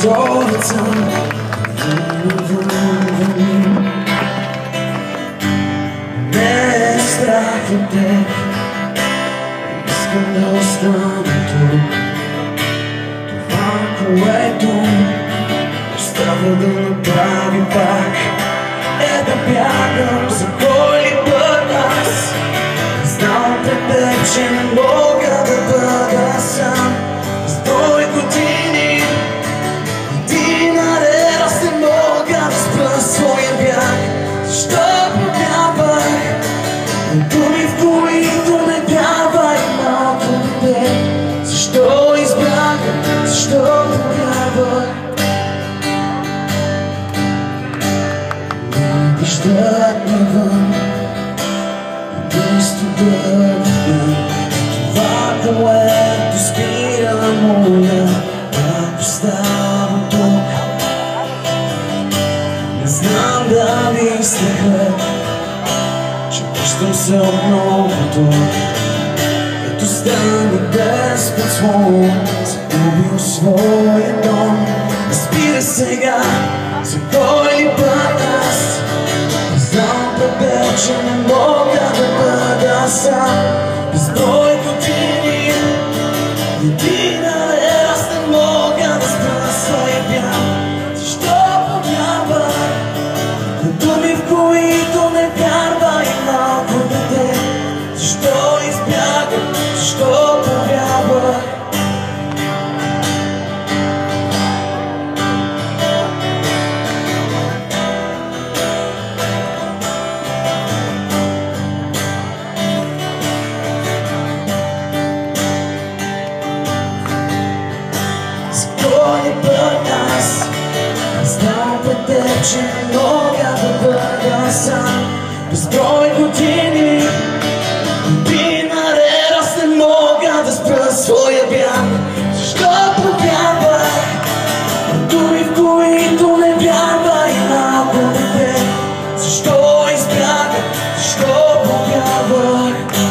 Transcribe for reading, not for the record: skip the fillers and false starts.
прозореца не е страх от теб, искам да остана тук. Това, което остава да направи пак, е да бягам за кой ли път аз. Знам пред теб, че не мога да бъда сам. За 100 години наред аз не мога да спра своя бяг. Защо повярвах на думи, в които не вярва и малко дете? Защо избягах, защо повярвах? Дъждът навън, вместо да вдъхна това, което спира моя пак остава тук. Не знам дали страхът, че връщам се отново тук. Ето стана без подслон, загубил своя дом. Разбира сега, за кой ли път аз знам тебе, че не мога да бъда сам. Безброй години наред аз не мога да спра своя бяг. Защо повярвах на думи, в които не вярва и малко дете? Защо избягах, защо повярвах? Знам пред теб, че не мога да бъда сам. Безброй години наред аз не мога да спра своя бяг. Защо повярвах на думи, в които не вярва и малко дете? Защо избягах, защо повярвах?